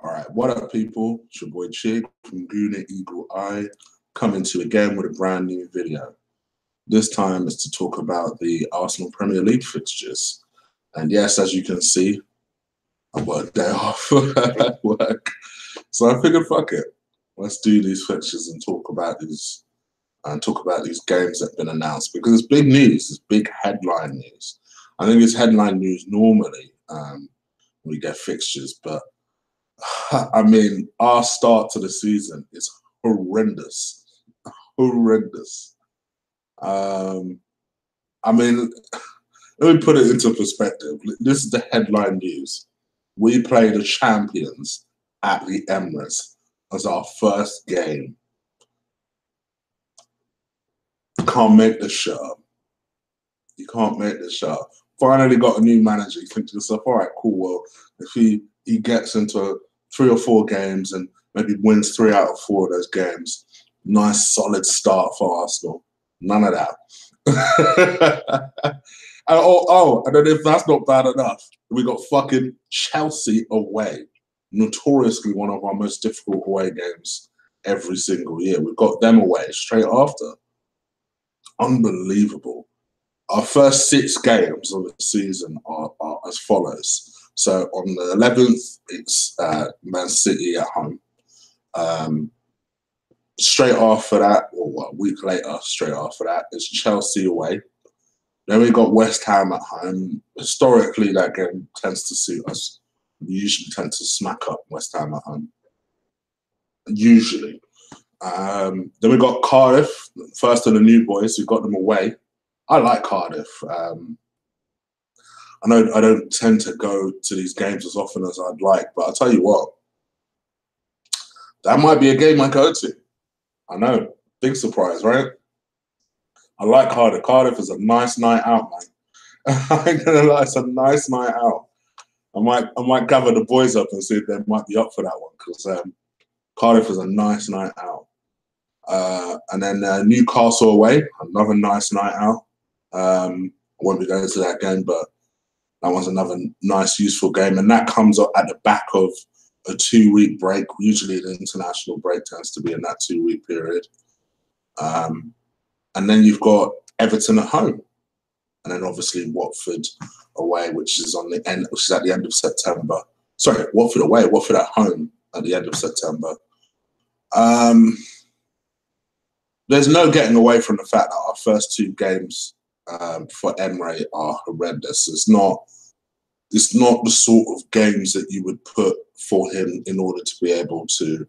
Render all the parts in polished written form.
All right, what up, people? It's your boy Chig from Guna Eagle Eye, coming to you again with a brand new video. This time is to talk about the Arsenal Premier League fixtures. And yes, as you can see, I worked day off at work. So I figured, fuck it, let's do these fixtures and talk about these games that have been announced, because it's big news, it's big headline news. I think it's headline news normally when we get fixtures, but I mean, our start to the season is horrendous. Horrendous. I mean, let me put it into perspective. This is the headline news. We play the champions at the Emirates as our first game. You can't make this shit up. You can't make this shit up. Finally got a new manager. You think to yourself, all right, cool. Well, if he gets into 3 or 4 games and maybe wins 3 out of 4 of those games, nice solid start for Arsenal. None of that. And then if that's not bad enough, we got fucking Chelsea away. Notoriously one of our most difficult away games every single year. We've got them away straight after. Unbelievable. Our first 6 games of the season are as follows. So on the 11th, it's Man City at home. Straight after that, or a week later, straight after that, it's Chelsea away. Then we got West Ham at home. Historically, that game tends to suit us. We usually tend to smack up West Ham at home. Usually. Then we got Cardiff, first of the new boys. We got them away. I like Cardiff. I know I don't tend to go to these games as often as I'd like, but I'll tell you what, that might be a game I go to. I know, big surprise, right? I like Cardiff. Cardiff is a nice night out, man. I ain't gonna lie, it's a nice night out. I might gather the boys up and see if they might be up for that one, because Cardiff is a nice night out. And then Newcastle away, another nice night out. I won't be going to that game, but that one's another nice, useful game. And that comes up at the back of a 2-week break. Usually the international break tends to be in that 2-week period. And then you've got Everton at home. And then obviously Watford away, which is at the end of September. Sorry, Watford away, Watford at home at the end of September. There's no getting away from the fact that our first 2 games for Emre are horrendous. It's not the sort of games that you would put for him in order to be able to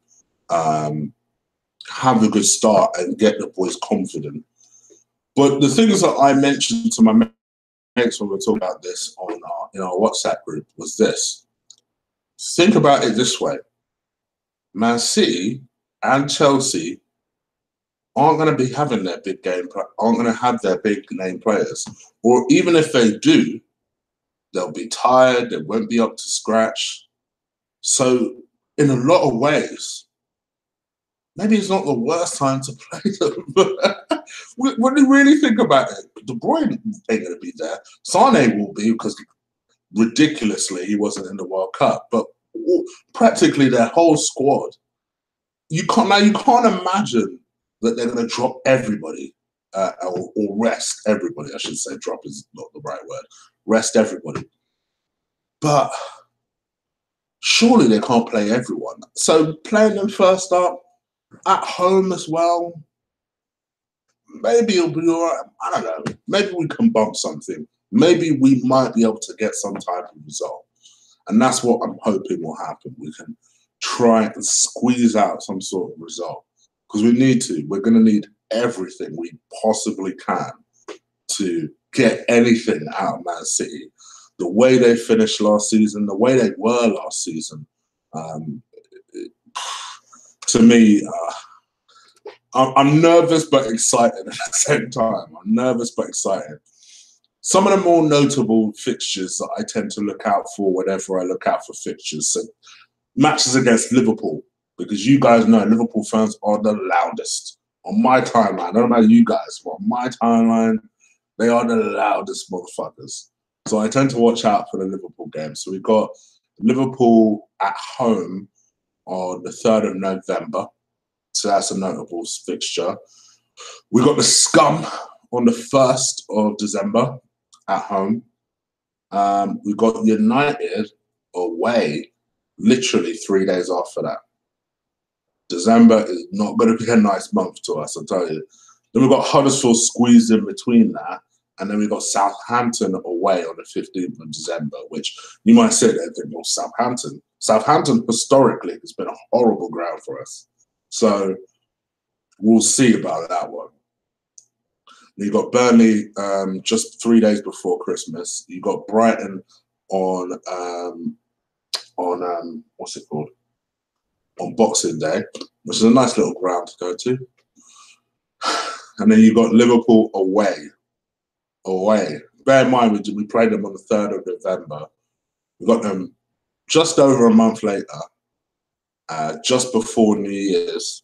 have a good start and get the boys confident. But the things that I mentioned to my mates when we were talking about this in our WhatsApp group was this. Think about it this way. Man City and Chelsea aren't going to be having their big game, aren't going to have their big name players. Or even if they do, they'll be tired, they won't be up to scratch. So in a lot of ways, maybe it's not the worst time to play them. When you really think about it, De Bruyne ain't going to be there. Sane will be, because ridiculously he wasn't in the World Cup. But practically their whole squad, you can't imagine that they're going to drop everybody or rest everybody. I should say drop is not the right word. Rest everybody. But surely they can't play everyone. So playing them first up, at home as well, maybe it'll be all right. I don't know. Maybe we can bump something. Maybe we might be able to get some type of result. And that's what I'm hoping will happen. We can try and squeeze out some sort of result. Because we need to. We're going to need everything we possibly can to get anything out of Man City. The way they finished last season, the way they were last season, to me, I'm nervous but excited at the same time. I'm nervous but excited. Some of the more notable fixtures that I tend to look out for whenever I look out for fixtures, so matches against Liverpool, because you guys know Liverpool fans are the loudest. On my timeline, I don't know about you guys, but on my timeline, they are the loudest motherfuckers. So I tend to watch out for the Liverpool games. So we've got Liverpool at home on the 3rd of November. So that's a notable fixture. We got the Scum on the 1st of December at home. We got United away literally 3 days after that. December is not going to be a nice month to us, I'll tell you. Then we've got Huddersfield squeezed in between that. And then we've got Southampton away on the 15th of December, which you might say there and think, well, Southampton. Southampton historically has been a horrible ground for us. So we'll see about that one. You got Burnley just 3 days before Christmas. You got Brighton on what's it called? On Boxing Day, which is a nice little ground to go to. And then you got Liverpool away. Bear in mind, we played them on the 3rd of November. We got them just over a month later, just before New Year's,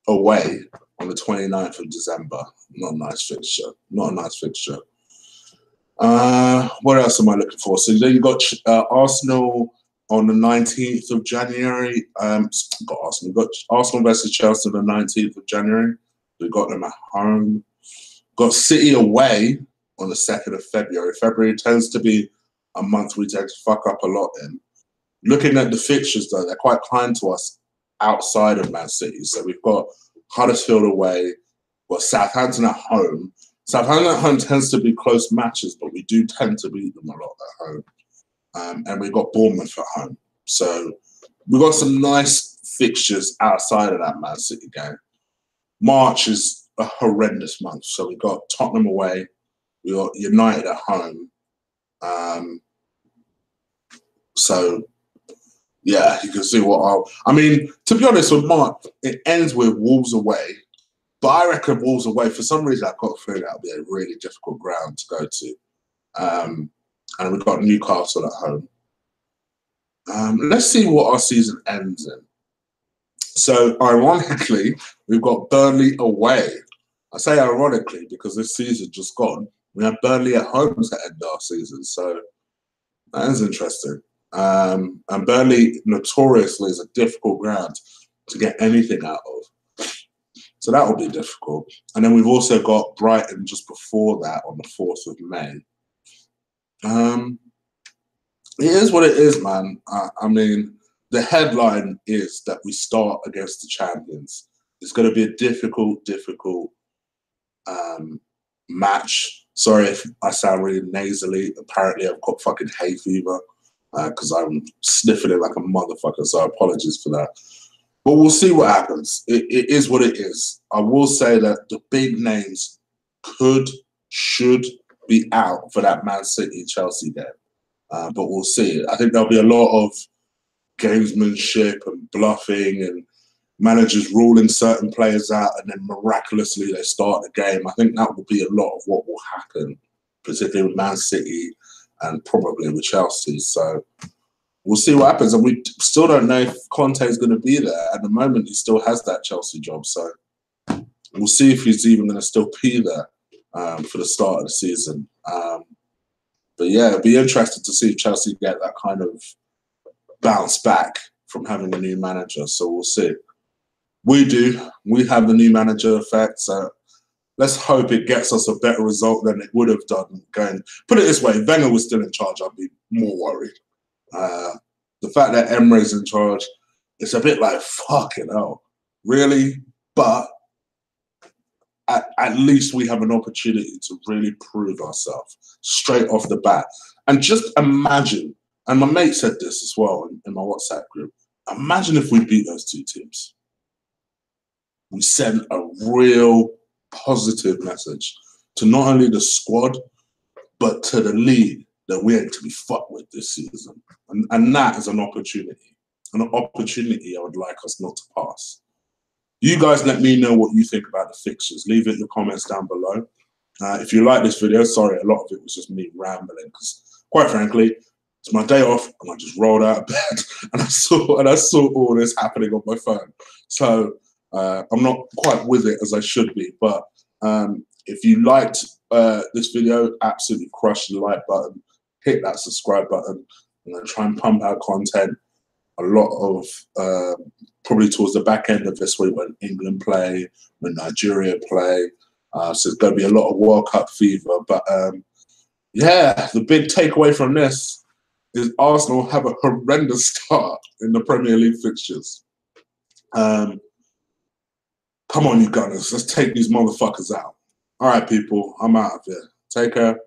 away on the 29th of December. Not a nice fixture. Not a nice fixture. What else am I looking for? So then you got Arsenal on the 19th of January. Got Arsenal versus Chelsea on the 19th of January. We got them at home. Got City away on the 2nd of February. February tends to be a month we tend to fuck up a lot in. Looking at the fixtures, though, they're quite kind to us outside of Man City. So we've got Huddersfield away. We've got Southampton at home. Southampton at home tends to be close matches, but we do tend to beat them a lot at home. And we've got Bournemouth at home. So we've got some nice fixtures outside of that Man City game. March is a horrendous month. So we got Tottenham away, we got United at home. So yeah, you can see what I mean, to be honest with March, it ends with Wolves away. But I reckon Wolves away, for some reason I've got a feeling that'll be a really difficult ground to go to. And we've got Newcastle at home. Let's see what our season ends in. So ironically, we've got Burnley away. I say ironically because this season just gone. We have Burnley at home to end our season. So that is interesting. And Burnley notoriously is a difficult ground to get anything out of. So that will be difficult. And then we've also got Brighton just before that on the 4th of May. It is what it is, man. I mean, the headline is that we start against the champions. It's going to be a difficult match. Sorry if I sound really nasally. Apparently, I've got fucking hay fever because I'm sniffing it like a motherfucker. So apologies for that. But we'll see what happens. It is what it is. I will say that the big names should be out for that Man City-Chelsea game. But we'll see. I think there'll be a lot of gamesmanship and bluffing and managers ruling certain players out and then miraculously they start the game. I think that will be a lot of what will happen, particularly with Man City and probably with Chelsea. So we'll see what happens. And we still don't know if Conte is going to be there. At the moment, he still has that Chelsea job. So we'll see if he's even going to still be there for the start of the season. But yeah, it'd be interesting to see if Chelsea get that kind of bounce back from having a new manager. So we'll see. We do. We have the new manager effect. So let's hope it gets us a better result than it would have done going. Put it this way, if Wenger was still in charge, I'd be more worried. The fact that Emre's in charge, it's a bit like, fucking hell, really? But at least we have an opportunity to really prove ourselves straight off the bat. And just imagine, and my mate said this as well in my WhatsApp group, imagine if we beat those two teams. We send a real positive message to not only the squad, but to the league that we ain't to be fucked with this season. And that is an opportunity I would like us not to pass. You guys let me know what you think about the fixtures. Leave it in the comments down below. If you like this video, sorry, a lot of it was just me rambling because, quite frankly, it's my day off and I just rolled out of bed and I saw all this happening on my phone. So I'm not quite with it as I should be. But if you liked this video, absolutely crush the like button, hit that subscribe button. I'm going to try and pump out content a lot of probably towards the back end of this week when England play, when Nigeria play. So there's going to be a lot of World Cup fever. But yeah, the big takeaway from this is Arsenal have a horrendous start in the Premier League fixtures. Come on, you Gunners. Let's take these motherfuckers out. All right, people. I'm out of here. Take care.